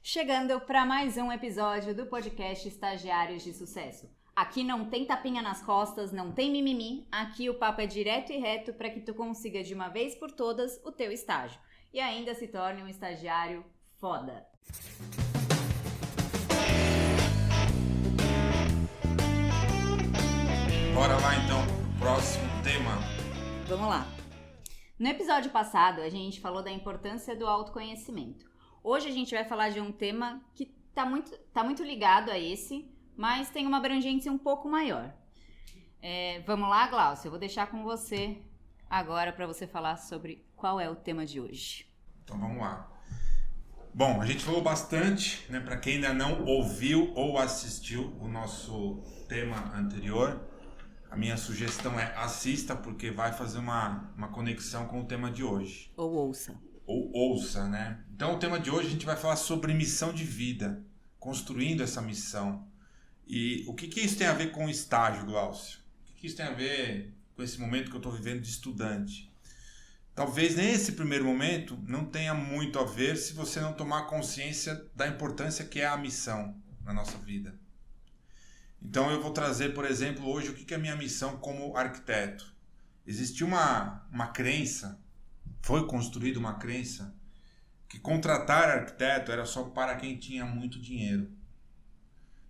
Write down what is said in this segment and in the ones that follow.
Chegando para mais um episódio do podcast Estagiários de Sucesso. Aqui não tem tapinha nas costas, não tem mimimi, aqui o papo é direto e reto para que tu consiga de uma vez por todas o teu estágio e ainda se torne um estagiário foda. Bora lá então, próximo tema. Vamos lá. No episódio passado a gente falou da importância do autoconhecimento. Hoje a gente vai falar de um tema que tá muito ligado a esse, mas tem uma abrangência um pouco maior. Vamos lá, Glaucio, eu vou deixar com você agora para você falar sobre qual é o tema de hoje. Então vamos lá. Bom, a gente falou bastante, né, para quem ainda não ouviu ou assistiu o nosso tema anterior, a minha sugestão é assista, porque vai fazer uma conexão com o tema de hoje. Ou ouça. Ou ouça, né? Então o tema de hoje a gente vai falar sobre missão de vida, construindo essa missão. E o que isso tem a ver com o estágio, Glaucio? O que isso tem a ver com esse momento que eu estou vivendo de estudante? Talvez nesse primeiro momento não tenha muito a ver se você não tomar consciência da importância que é a missão na nossa vida. Então eu vou trazer, por exemplo, hoje o que é a minha missão como arquiteto. Existe uma crença, foi construída uma crença, que contratar arquiteto era só para quem tinha muito dinheiro.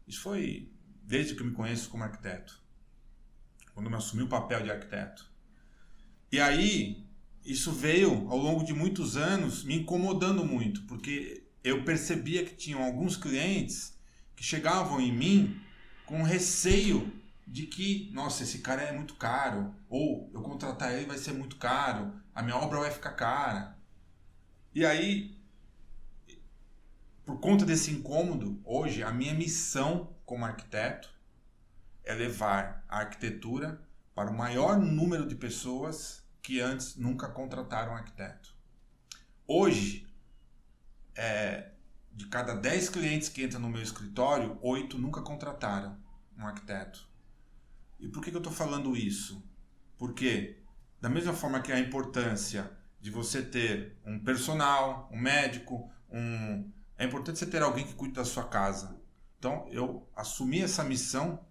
Isso foi desde que eu me conheço como arquiteto, quando eu assumi o papel de arquiteto. E aí, isso veio ao longo de muitos anos me incomodando muito, porque eu percebia que tinham alguns clientes que chegavam em mim com receio de que, nossa, esse cara é muito caro, ou eu contratar ele vai ser muito caro, a minha obra vai ficar cara. E aí, por conta desse incômodo, hoje a minha missão como arquiteto é levar a arquitetura para o maior número de pessoas que antes nunca contrataram um arquiteto. Hoje, de cada 10 clientes que entram no meu escritório, 8 nunca contrataram um arquiteto. E por que eu estou falando isso? Porque, da mesma forma que a importância de você ter um personal, um médico, é importante você ter alguém que cuide da sua casa. Então, eu assumi essa missão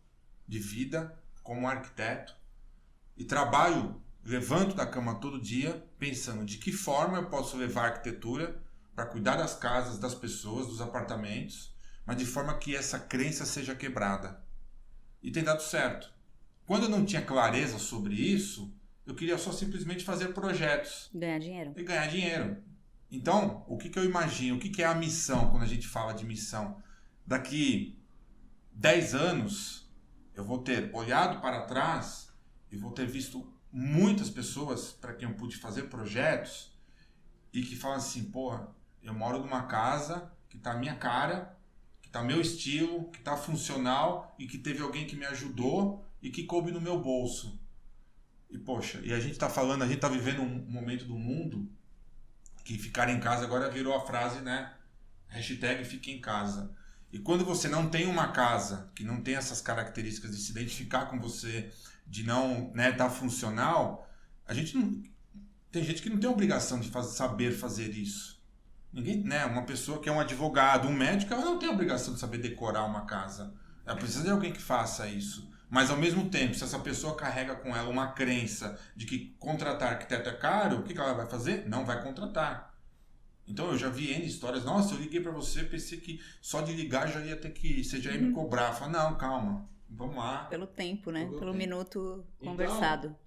de vida como arquiteto e trabalho, levanto da cama todo dia, pensando de que forma eu posso levar a arquitetura para cuidar das casas, das pessoas, dos apartamentos, mas de forma que essa crença seja quebrada. E tem dado certo. Quando eu não tinha clareza sobre isso, eu queria só simplesmente fazer projetos. Ganhar dinheiro. E ganhar dinheiro. Então, o que eu imagino? O que é a missão quando a gente fala de missão? Daqui 10 anos, eu vou ter olhado para trás e vou ter visto muitas pessoas para quem eu pude fazer projetos e que falam assim, porra, eu moro numa casa que tá a minha cara, que tá meu estilo, que tá funcional e que teve alguém que me ajudou e que coube no meu bolso. E poxa, e a gente tá vivendo um momento do mundo que ficar em casa agora virou a frase, né? Hashtag fique em casa. E quando você não tem uma casa que não tem essas características de se identificar com você, de não, né, tá funcional, tem gente que não tem obrigação de saber fazer isso. Ninguém, né, uma pessoa que é um advogado, um médico, ela não tem obrigação de saber decorar uma casa. Ela precisa de alguém que faça isso. Mas ao mesmo tempo, se essa pessoa carrega com ela uma crença de que contratar arquiteto é caro, o que ela vai fazer? Não vai contratar. Então eu já vi N histórias, nossa, eu liguei para você, pensei que só de ligar você já ia me cobrar. Eu falo, não, calma, vamos lá. Pelo tempo, né? Pelo minuto conversado. Então,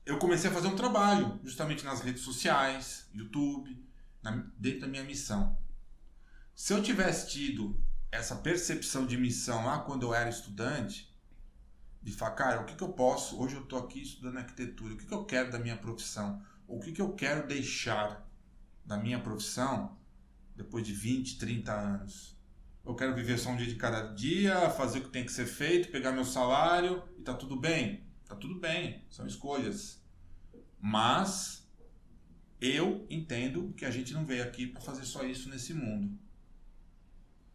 eu comecei a fazer um trabalho, justamente nas redes sociais, YouTube, dentro da minha missão. Se eu tivesse tido essa percepção de missão lá quando eu era estudante, de falar, cara, o que eu posso, hoje eu estou aqui estudando arquitetura, o que eu quero da minha profissão, o que eu quero deixar da minha profissão depois de 20, 30 anos. Eu quero viver só um dia de cada dia, fazer o que tem que ser feito, pegar meu salário e tá tudo bem. Tá tudo bem, são escolhas. Mas eu entendo que a gente não veio aqui para fazer só isso nesse mundo.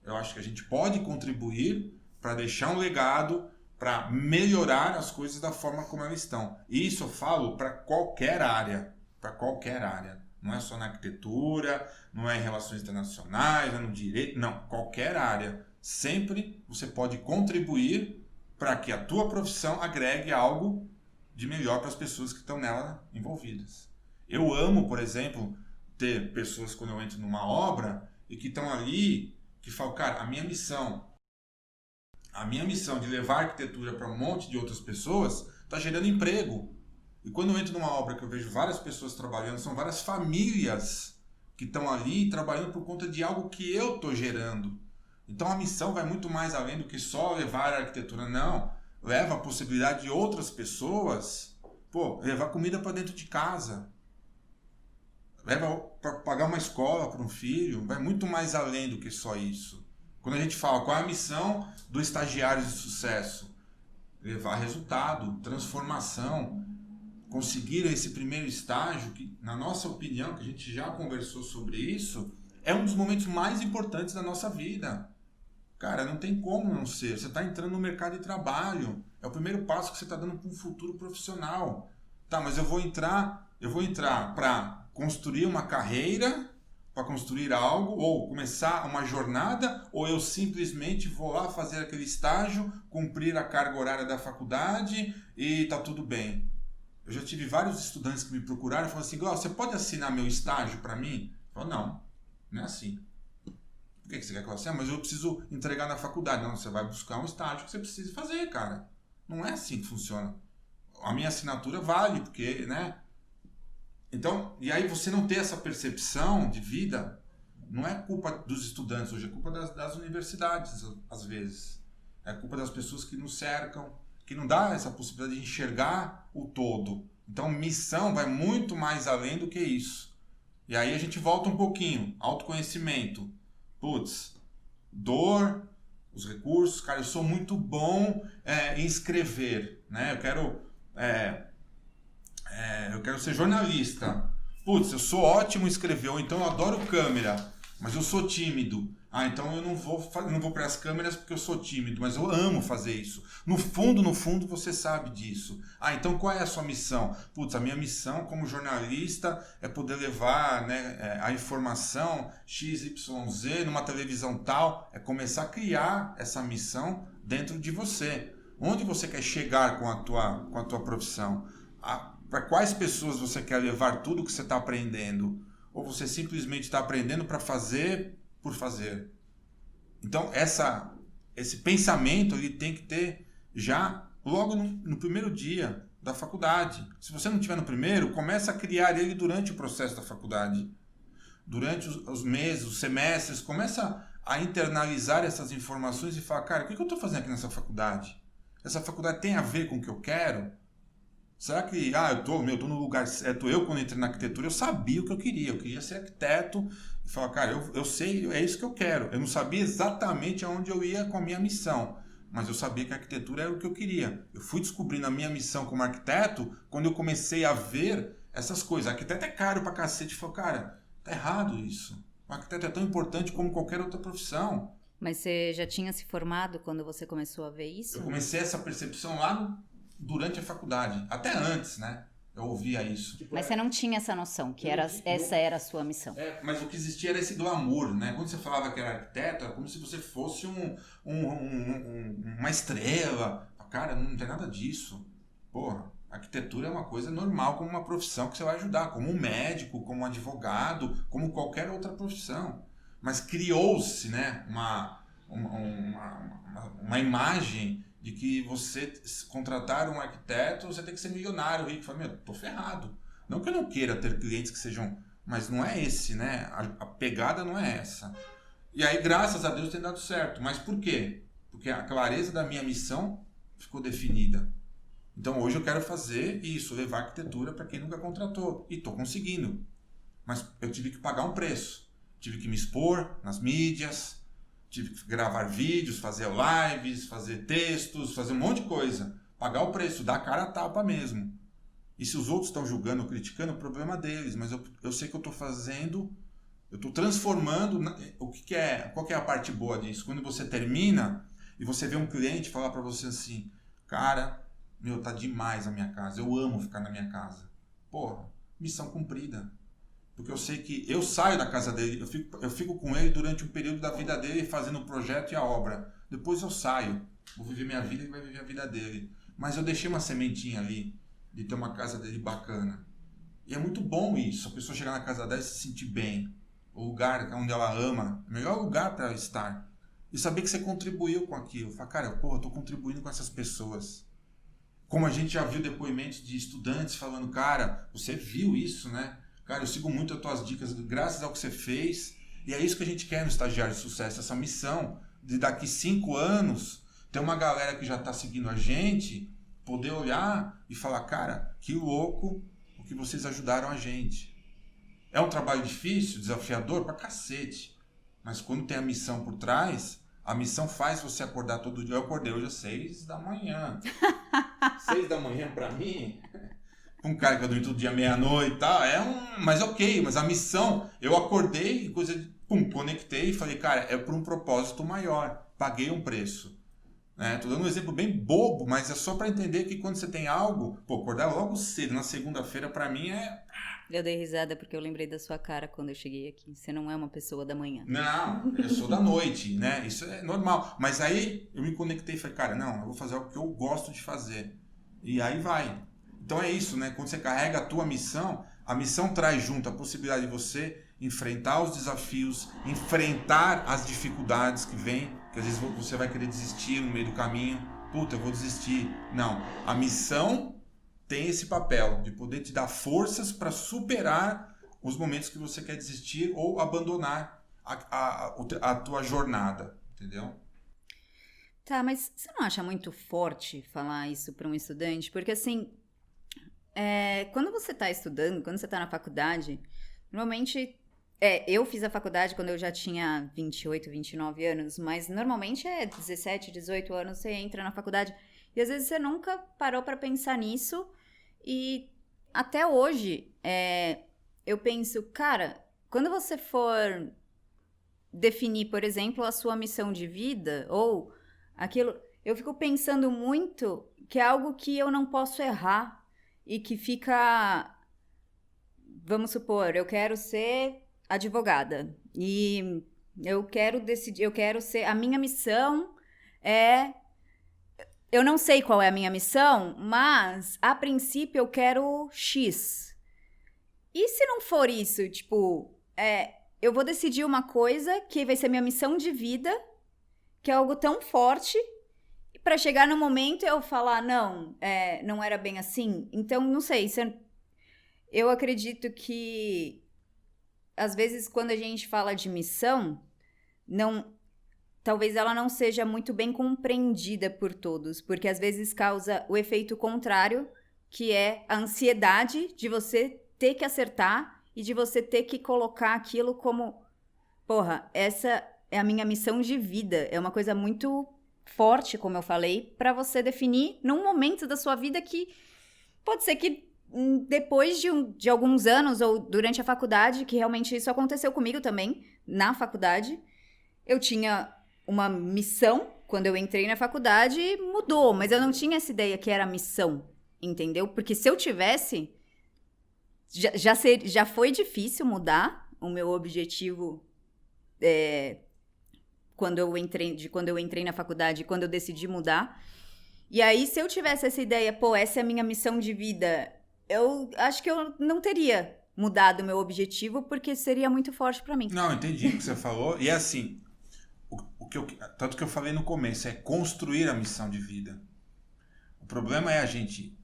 Eu acho que a gente pode contribuir para deixar um legado, para melhorar as coisas da forma como elas estão. E isso eu falo para qualquer área, Não é só na arquitetura, não é em relações internacionais, não é no direito, não, qualquer área. Sempre você pode contribuir para que a tua profissão agregue algo de melhor para as pessoas que estão nela envolvidas. Eu amo, por exemplo, ter pessoas quando eu entro numa obra e que estão ali, que falam, cara, a minha missão de levar a arquitetura para um monte de outras pessoas está gerando emprego. E quando eu entro numa obra que eu vejo várias pessoas trabalhando, são várias famílias que estão ali trabalhando por conta de algo que eu estou gerando. Então a missão vai muito mais além do que só levar a arquitetura, não. Leva a possibilidade de outras pessoas, levar comida para dentro de casa. Leva para pagar uma escola para um filho, vai muito mais além do que só isso. Quando a gente fala qual é a missão do estagiário de sucesso, levar resultado, transformação, conseguir esse primeiro estágio, que na nossa opinião, que a gente já conversou sobre isso, é um dos momentos mais importantes da nossa vida. Cara, não tem como não ser. Você está entrando no mercado de trabalho, é o primeiro passo que você está dando para um futuro profissional. Tá, mas eu vou entrar para construir uma carreira, para construir algo, ou começar uma jornada, ou eu simplesmente vou lá fazer aquele estágio, cumprir a carga horária da faculdade e tá tudo bem. Eu já tive vários estudantes que me procuraram e falaram assim, você pode assinar meu estágio para mim? Eu falo, não é assim. Por que você quer que eu assine? Mas eu preciso entregar na faculdade. Não, você vai buscar um estágio que você precisa fazer, cara. Não é assim que funciona. A minha assinatura vale, porque, né? Então, e aí você não ter essa percepção de vida, não é culpa dos estudantes hoje, é culpa das universidades, às vezes. É culpa das pessoas que nos cercam, que não dá essa possibilidade de enxergar o todo. Então, missão vai muito mais além do que isso. E aí a gente volta um pouquinho, autoconhecimento. Dor, os recursos, cara, eu sou muito bom em escrever, né? Eu quero ser jornalista. Eu sou ótimo em escrever, ou então eu adoro câmera, mas eu sou tímido. Então eu não vou para as câmeras porque eu sou tímido, mas eu amo fazer isso. No fundo, você sabe disso. Então qual é a sua missão? A minha missão como jornalista é poder levar, né, a informação XYZ numa televisão tal, é começar a criar essa missão dentro de você. Onde você quer chegar com a tua profissão? Para quais pessoas você quer levar tudo que você está aprendendo? Ou você simplesmente está aprendendo para fazer por fazer? Então, esse pensamento ele tem que ter já logo no primeiro dia da faculdade. Se você não tiver no primeiro, começa a criar ele durante o processo da faculdade. Durante os meses, os semestres, começa a internalizar essas informações e falar, cara, o que eu estou fazendo aqui nessa faculdade? Essa faculdade tem a ver com o que eu quero? Será que, eu tô no lugar certo? Eu, quando entrei na arquitetura, eu sabia o que eu queria ser arquiteto e falar, cara, eu sei, é isso que eu quero. Eu não sabia exatamente aonde eu ia com a minha missão, mas eu sabia que a arquitetura era o que eu queria. Eu fui descobrindo a minha missão como arquiteto quando eu comecei a ver essas coisas. Arquiteto é caro pra cacete. Eu falei, cara, tá errado isso. O arquiteto é tão importante como qualquer outra profissão. Mas você já tinha se formado quando você começou a ver isso? Eu comecei essa percepção lá durante a faculdade, até antes, né? Eu ouvia isso. Mas você não tinha essa noção, que essa era a sua missão. Mas o que existia era esse glamour, né? Quando você falava que era arquiteto, era como se você fosse uma estrela. Cara, não tem nada disso. Arquitetura é uma coisa normal, como uma profissão que você vai ajudar, como um médico, como um advogado, como qualquer outra profissão. Mas criou-se, né, uma imagem de que você contratar um arquiteto, você tem que ser milionário, rico. Fala, tô ferrado. Não que eu não queira ter clientes que sejam... Mas não é esse, né? A pegada não é essa. E aí, graças a Deus, tem dado certo. Mas por quê? Porque a clareza da minha missão ficou definida. Então, hoje eu quero fazer isso, levar arquitetura para quem nunca contratou. E tô conseguindo. Mas eu tive que pagar um preço. Tive que me expor nas mídias... Tive que gravar vídeos, fazer lives, fazer textos, fazer um monte de coisa. Pagar o preço, dar a cara a tapa mesmo. E se os outros estão julgando ou criticando, é o problema deles. Mas eu sei que eu estou fazendo, eu estou transformando. Qual que é a parte boa disso? Quando você termina e você vê um cliente falar para você assim, cara, tá demais a minha casa, eu amo ficar na minha casa. Missão cumprida. Porque eu sei que eu saio da casa dele, eu fico com ele durante um período da vida dele fazendo o projeto e a obra. Depois eu saio, vou viver minha vida e ele vai viver a vida dele. Mas eu deixei uma sementinha ali de ter uma casa dele bacana. E é muito bom isso, a pessoa chegar na casa dela e se sentir bem. O lugar onde ela ama, o melhor lugar para ela estar. E saber que você contribuiu com aquilo. Falar, cara, porra, eu tô contribuindo com essas pessoas. Como a gente já viu depoimentos de estudantes falando, cara, você viu isso, né? Cara, eu sigo muito as tuas dicas, graças ao que você fez. E é isso que a gente quer no Estagiário de Sucesso, essa missão de daqui 5 anos ter uma galera que já está seguindo a gente, poder olhar e falar, cara, que louco o que vocês ajudaram a gente. É um trabalho difícil, desafiador pra cacete. Mas quando tem a missão por trás, a missão faz você acordar todo dia. Eu acordei hoje às 6 da manhã. 6 da manhã pra mim... Um cara que eu dormi todo dia meia-noite e tal, mas ok, mas a missão, eu acordei e conectei e falei, cara, é por um propósito maior, paguei um preço. Né? Tô dando um exemplo bem bobo, mas é só para entender que quando você tem algo, acordar logo cedo, na segunda-feira, para mim é... Eu dei risada porque eu lembrei da sua cara quando eu cheguei aqui, você não é uma pessoa da manhã. Não, eu sou da noite, né, isso é normal, mas aí eu me conectei e falei, cara, não, eu vou fazer algo que eu gosto de fazer, e aí vai. Então é isso, né? Quando você carrega a tua missão, a missão traz junto a possibilidade de você enfrentar os desafios, enfrentar as dificuldades que vêm, que às vezes você vai querer desistir no meio do caminho. Puta, eu vou desistir. Não, a missão tem esse papel de poder te dar forças para superar os momentos que você quer desistir ou abandonar a tua jornada, entendeu? Tá, mas você não acha muito forte falar isso para um estudante? Porque assim... quando você está estudando, quando você está na faculdade, normalmente, eu fiz a faculdade quando eu já tinha 28, 29 anos, mas normalmente 17, 18 anos você entra na faculdade e às vezes você nunca parou para pensar nisso e até hoje eu penso, cara, quando você for definir, por exemplo, a sua missão de vida ou aquilo, eu fico pensando muito que é algo que eu não posso errar. E que fica, vamos supor, eu quero ser advogada e eu quero decidir, a minha missão eu não sei qual é a minha missão, mas a princípio eu quero X. E se não for isso, tipo, eu vou decidir uma coisa que vai ser minha missão de vida, que é algo tão forte, para chegar no momento eu falar, não, não era bem assim. Então, não sei, eu acredito que às vezes quando a gente fala de missão, talvez ela não seja muito bem compreendida por todos, porque às vezes causa o efeito contrário, que é a ansiedade de você ter que acertar e de você ter que colocar aquilo como, porra, essa é a minha missão de vida, é uma coisa muito forte, como eu falei, para você definir num momento da sua vida que pode ser que depois de alguns anos ou durante a faculdade, que realmente isso aconteceu comigo também, na faculdade, eu tinha uma missão quando eu entrei na faculdade e mudou, mas eu não tinha essa ideia que era missão, entendeu? Porque se eu tivesse, já foi difícil mudar o meu objetivo quando eu entrei na faculdade, quando eu decidi mudar. E aí, se eu tivesse essa ideia, essa é a minha missão de vida, eu acho que eu não teria mudado o meu objetivo, porque seria muito forte pra mim. Não, entendi o que você falou. E é assim, tanto que eu falei no começo, é construir a missão de vida. O problema é a gente...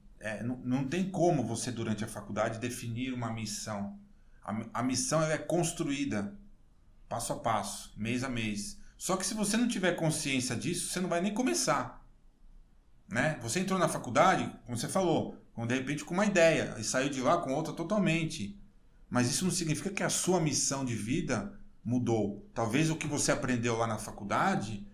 não tem como você, durante a faculdade, definir uma missão. A missão ela é construída passo a passo, mês a mês. Só que se você não tiver consciência disso, você não vai nem começar. Né? Você entrou na faculdade, como você falou, de repente com uma ideia, e saiu de lá com outra totalmente. Mas isso não significa que a sua missão de vida mudou. Talvez o que você aprendeu lá na faculdade,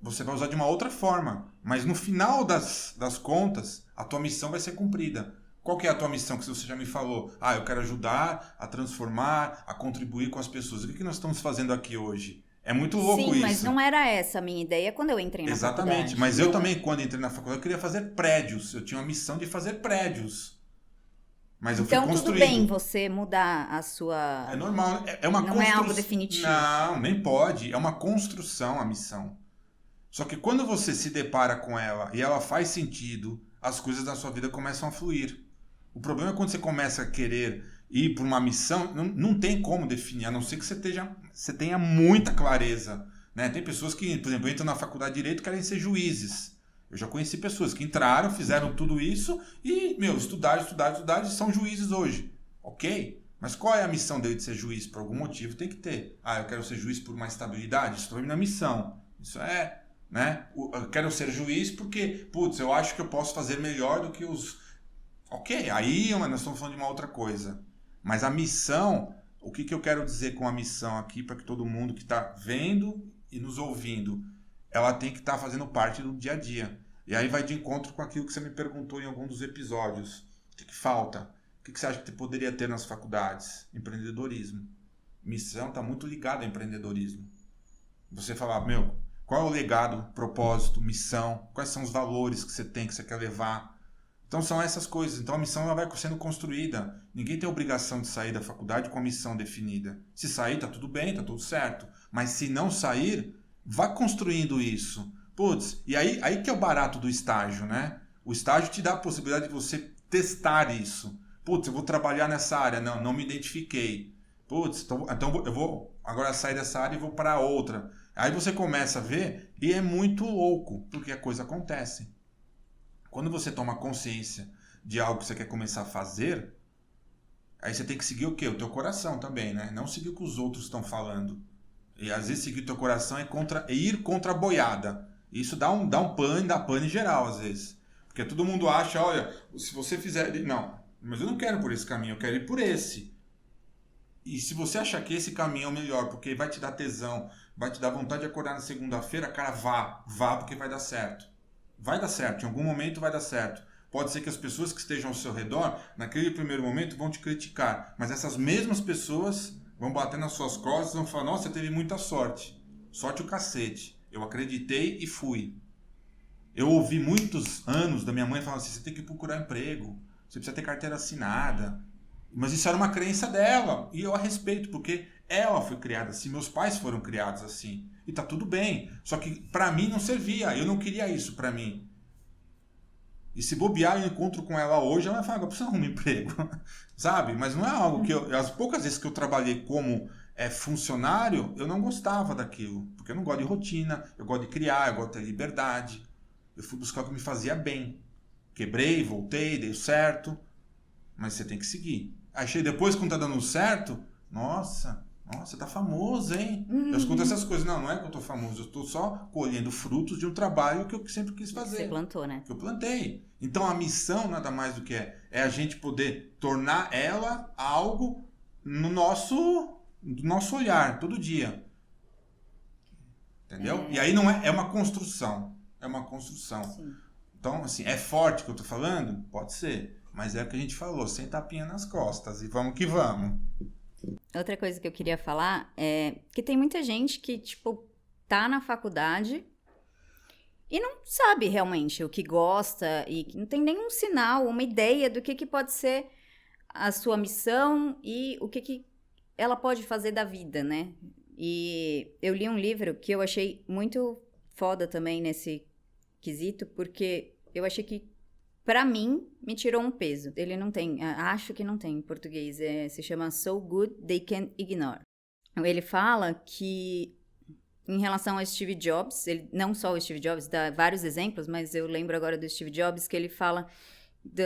você vai usar de uma outra forma. Mas no final das contas, a tua missão vai ser cumprida. Qual que é a tua missão que você já me falou? Eu quero ajudar, a transformar, a contribuir com as pessoas. O que nós estamos fazendo aqui hoje? É muito louco isso. Sim, mas não era essa a minha ideia quando eu entrei na faculdade. Exatamente, mas eu também, quando entrei na faculdade, eu queria fazer prédios. Eu tinha uma missão de fazer prédios. Mas eu fui Então, tudo construindo. bem você mudar a sua... É normal, é uma Não é algo definitivo. Não, nem pode. É uma construção a missão. Só que quando você se depara com ela e ela faz sentido, as coisas da sua vida começam a fluir. O problema é quando você começa a querer ir por uma missão, não tem como definir, a não ser que você tenha muita clareza. Né? Tem pessoas que, por exemplo, entram na faculdade de Direito e querem ser juízes. Eu já conheci pessoas que entraram, fizeram tudo isso e, estudaram e são juízes hoje. Ok? Mas qual é a missão dele de ser juiz? Por algum motivo tem que ter. Eu quero ser juiz por uma estabilidade? Isso também não é missão. Isso é, né? Eu quero ser juiz porque, eu acho que eu posso fazer melhor do que os... Ok, aí nós estamos falando de uma outra coisa. Mas a missão, o que eu quero dizer com a missão aqui, para que todo mundo que está vendo e nos ouvindo, ela tem que estar fazendo parte do dia a dia. E aí vai de encontro com aquilo que você me perguntou em algum dos episódios. O que falta? O que você acha que poderia ter nas faculdades? Empreendedorismo. Missão está muito ligada ao empreendedorismo. Você falar, qual é o legado, propósito, missão? Quais são os valores que você tem, que você quer levar? Então são essas coisas. Então a missão ela vai sendo construída. Ninguém tem obrigação de sair da faculdade com a missão definida. Se sair, está tudo bem, está tudo certo. Mas se não sair, vá construindo isso. E aí que é o barato do estágio, né? O estágio te dá a possibilidade de você testar isso. Eu vou trabalhar nessa área. Não me identifiquei. Então eu vou agora sair dessa área e vou para outra. Aí você começa a ver e é muito louco, porque a coisa acontece. Quando você toma consciência de algo que você quer começar a fazer, aí você tem que seguir o quê? O teu coração também, né? Não seguir o que os outros estão falando. E às vezes seguir o teu coração é ir contra a boiada. Isso dá pane geral às vezes. Porque todo mundo acha, olha, se você fizer... Não, mas eu não quero por esse caminho, eu quero ir por esse. E se você achar que esse caminho é o melhor, porque vai te dar tesão, vai te dar vontade de acordar na segunda-feira, cara, vá porque vai dar certo. Vai dar certo, em algum momento vai dar certo. Pode ser que as pessoas que estejam ao seu redor, naquele primeiro momento, vão te criticar. Mas essas mesmas pessoas vão bater nas suas costas e vão falar, nossa, você teve muita sorte. Sorte o cacete. Eu acreditei e fui. Eu ouvi muitos anos da minha mãe falando assim, você tem que procurar emprego, você precisa ter carteira assinada. Mas isso era uma crença dela. E eu a respeito, porque ela foi criada assim, meus pais foram criados assim. E tá tudo bem. Só que pra mim não servia. Eu não queria isso pra mim. E se bobear, eu encontro com ela hoje, ela vai falar, eu preciso arrumar um emprego. Sabe? Mas não é algo que as poucas vezes que eu trabalhei como funcionário, eu não gostava daquilo. Porque eu não gosto de rotina, eu gosto de criar, eu gosto de ter liberdade. Eu fui buscar o que me fazia bem. Quebrei, voltei, deu certo. Mas você tem que seguir. Achei depois, quando tá dando certo, nossa, você tá famoso, hein? Eu escuto essas coisas. Não é que eu tô famoso, eu tô só colhendo frutos de um trabalho que eu sempre quis fazer. Você plantou, né? Que eu plantei. Então a missão nada mais do que é a gente poder tornar ela algo no nosso olhar, todo dia. Entendeu? E aí não é uma construção. É uma construção. Sim. Então, assim, é forte que eu tô falando? Pode ser. Mas é o que a gente falou, sem tapinha nas costas. E vamos que vamos. Outra coisa que eu queria falar é que tem muita gente que, tá na faculdade e não sabe realmente o que gosta e não tem nenhum sinal, uma ideia do que pode ser a sua missão e o que ela pode fazer da vida, né? E eu li um livro que eu achei muito foda também nesse quesito, porque eu achei que pra mim, me tirou um peso. Ele não tem, acho que não tem em português, se chama So Good They Can Ignore. Ele fala que, em relação a Steve Jobs, não só o Steve Jobs, dá vários exemplos, mas eu lembro agora do Steve Jobs, que ele fala,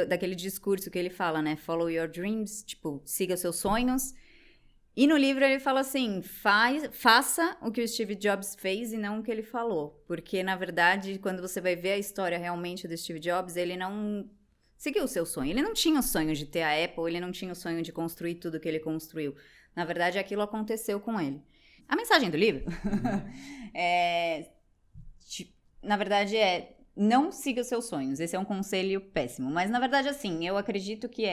daquele discurso que ele fala, né? Follow your dreams, siga os seus sonhos. E no livro ele fala assim, faça o que o Steve Jobs fez e não o que ele falou. Porque, na verdade, quando você vai ver a história realmente do Steve Jobs, ele não seguiu o seu sonho. Ele não tinha o sonho de ter a Apple, ele não tinha o sonho de construir tudo que ele construiu. Na verdade, aquilo aconteceu com ele. A mensagem do livro na verdade, não siga os seus sonhos. Esse é um conselho péssimo. Mas, na verdade, assim, eu acredito que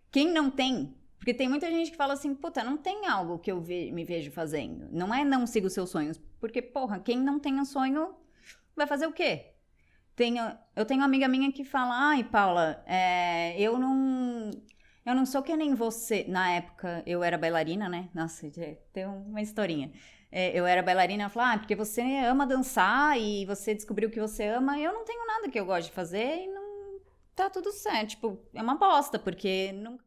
quem não tem... Porque tem muita gente que fala assim, puta, não tem algo que eu me vejo fazendo. Não é não siga os seus sonhos. Porque, porra, quem não tem um sonho vai fazer o quê? Eu tenho uma amiga minha que fala, ai, Paula, eu não sou que nem você. Na época, eu era bailarina, né? Nossa, tem uma historinha. Eu era bailarina, ela falou, porque você ama dançar e você descobriu que você ama. Eu não tenho nada que eu gosto de fazer e não tá tudo certo. Tipo, é uma bosta, porque não,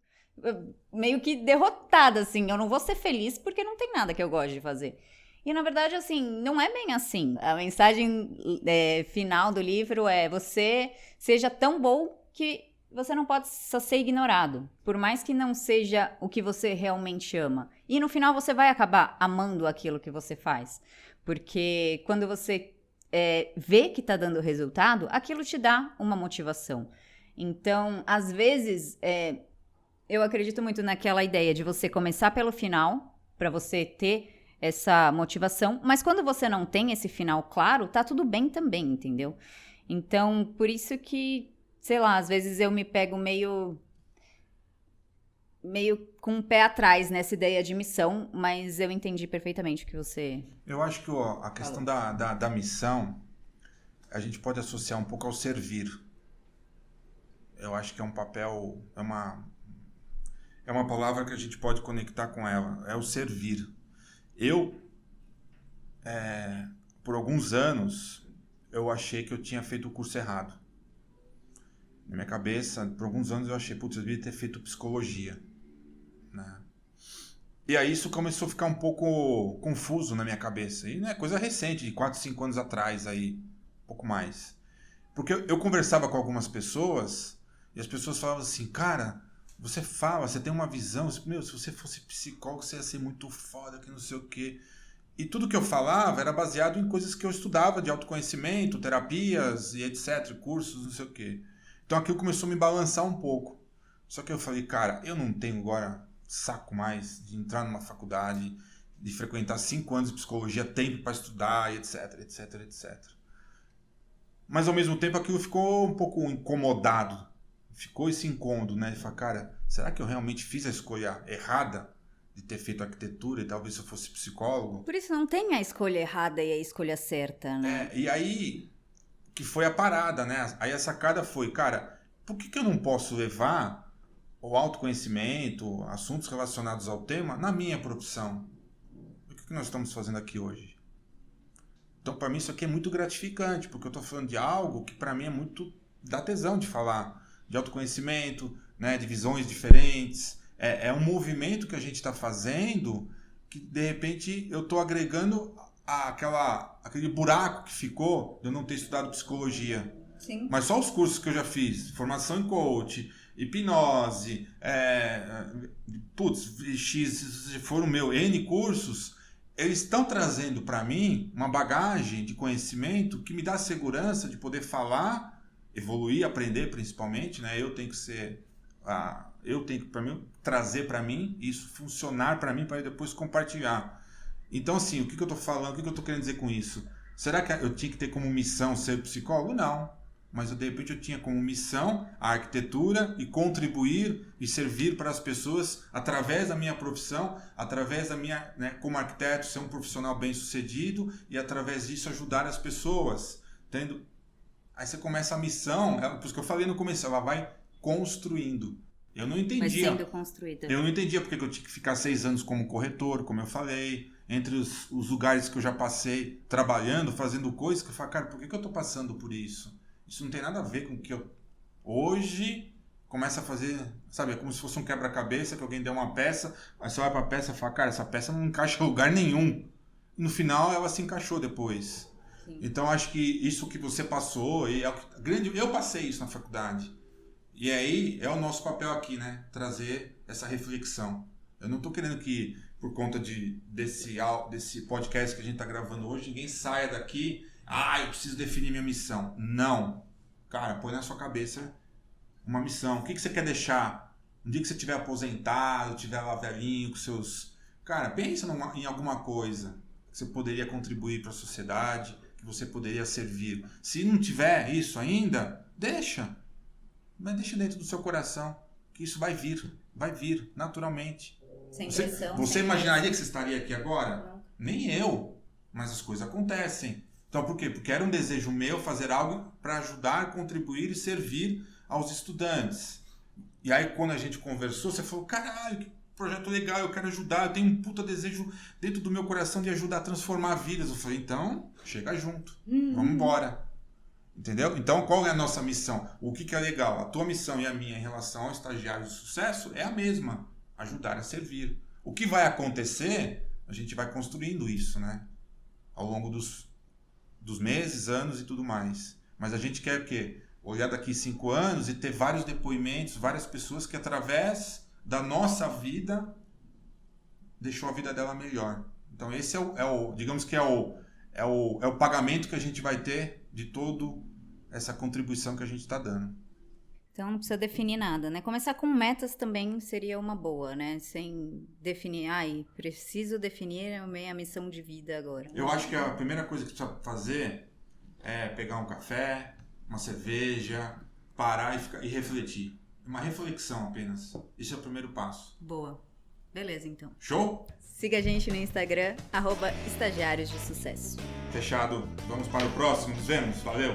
meio que derrotada, assim. Eu não vou ser feliz porque não tem nada que eu gosto de fazer. E, na verdade, assim, não é bem assim. A mensagem final do livro é você seja tão bom que você não pode só ser ignorado, por mais que não seja o que você realmente ama. E no final você vai acabar amando aquilo que você faz, porque quando você vê que tá dando resultado, aquilo te dá uma motivação. Então, às vezes, eu acredito muito naquela ideia de você começar pelo final, para você ter essa motivação, mas quando você não tem esse final claro, tá tudo bem também, entendeu? Então, por isso que sei lá, às vezes eu me pego meio com o pé atrás nessa ideia de missão, mas eu entendi perfeitamente o que você... Eu acho que a questão da missão, a gente pode associar um pouco ao servir. Eu acho que é um papel, é uma palavra que a gente pode conectar com ela, é o servir. Por alguns anos, eu achei que eu tinha feito o curso errado. Na minha cabeça, por alguns anos eu achei, eu devia ter feito psicologia, né? E aí isso começou a ficar um pouco confuso na minha cabeça. E não é coisa recente, de 4, 5 anos atrás, aí, um pouco mais. Porque eu conversava com algumas pessoas, e as pessoas falavam assim, cara, você tem uma visão, se você fosse psicólogo, você ia ser muito foda, que não sei o quê. E tudo que eu falava era baseado em coisas que eu estudava, de autoconhecimento, terapias e etc, cursos, não sei o quê. Então aquilo começou a me balançar um pouco. Só que eu falei, cara, eu não tenho agora saco mais de entrar numa faculdade, de frequentar 5 anos de psicologia, tempo para estudar, etc, etc, etc. Mas ao mesmo tempo aquilo ficou um pouco incomodado. Ficou esse incômodo, né? De falar, cara, será que eu realmente fiz a escolha errada de ter feito arquitetura e talvez se eu fosse psicólogo? Por isso não tem a escolha errada e a escolha certa, né? E aí... que foi a parada, né? Aí a sacada foi, cara, por que eu não posso levar o autoconhecimento, assuntos relacionados ao tema, na minha profissão? O que nós estamos fazendo aqui hoje? Então, para mim, isso aqui é muito gratificante, porque eu estou falando de algo que, para mim, é muito dá tesão de falar, de autoconhecimento, né? De visões diferentes. É um movimento que a gente está fazendo que, de repente, eu estou agregando aquele buraco que ficou de eu não ter estudado psicologia. Sim. Mas só os cursos que eu já fiz, formação em coach, hipnose, se for o meu, N cursos, eles estão trazendo para mim uma bagagem de conhecimento que me dá segurança de poder falar, evoluir, aprender principalmente, né? Eu tenho que trazer para mim, isso funcionar para mim, para depois compartilhar. Então, assim, o que eu estou falando, o que eu estou querendo dizer com isso? Será que eu tinha que ter como missão ser psicólogo? Não. Mas, de repente, eu tinha como missão a arquitetura e contribuir e servir para as pessoas através da minha profissão, através da minha, né, como arquiteto, ser um profissional bem-sucedido e, através disso, ajudar as pessoas. Aí você começa a missão, por isso que eu falei no começo, ela vai construindo. Eu não entendia. Vai sendo construída. Eu não entendia porque eu tinha que ficar 6 anos como corretor, como eu falei, entre os lugares que eu já passei, trabalhando, fazendo coisas, que eu falo, cara, por que eu estou passando por isso? Isso não tem nada a ver com o que eu hoje começo a fazer, sabe? É como se fosse um quebra-cabeça, que alguém deu uma peça, aí você vai para a peça e fala, cara, essa peça não encaixa em lugar nenhum. E no final ela se encaixou depois. Sim. Então acho que isso que você passou, eu passei isso na faculdade. E aí é o nosso papel aqui, né? Trazer essa reflexão. Eu não estou querendo que, por conta desse podcast que a gente está gravando hoje, ninguém saia daqui, eu preciso definir minha missão. Não. Cara, põe na sua cabeça uma missão. O que você quer deixar? Um dia que você estiver aposentado, estiver lá velhinho com seus... Cara, pensa em alguma coisa que você poderia contribuir para a sociedade, que você poderia servir. Se não tiver isso ainda, deixa. Mas deixa dentro do seu coração, que isso vai vir naturalmente. Sem pressão. Você imaginaria que você estaria aqui agora? Não. Nem eu, mas as coisas acontecem. Então por quê? Porque era um desejo meu fazer algo para ajudar, contribuir e servir aos estudantes. E aí, quando a gente conversou, você falou, caralho, que projeto legal, eu quero ajudar, eu tenho um puta desejo dentro do meu coração de ajudar a transformar vidas. Eu falei, então, chega junto, vamos embora. Entendeu? Então, qual é a nossa missão? O que é legal? A tua missão e a minha em relação ao estagiário de sucesso é a mesma, ajudar a servir. O que vai acontecer, a gente vai construindo isso, né? Ao longo dos meses, anos e tudo mais. Mas a gente quer o quê? Olhar daqui 5 anos e ter vários depoimentos, várias pessoas que através da nossa vida deixou a vida dela melhor. Então esse digamos que é o pagamento que a gente vai ter de toda essa contribuição que a gente está dando. Então não precisa definir nada, né? Começar com metas também seria uma boa, né? Sem definir, preciso definir a minha missão de vida agora. Eu acho que a primeira coisa que precisa fazer é pegar um café, uma cerveja, parar e refletir. Uma reflexão apenas. Esse é o primeiro passo. Boa. Beleza, então. Show? Siga a gente no Instagram, @estagiarios de sucesso. Fechado. Vamos para o próximo. Nos vemos. Valeu!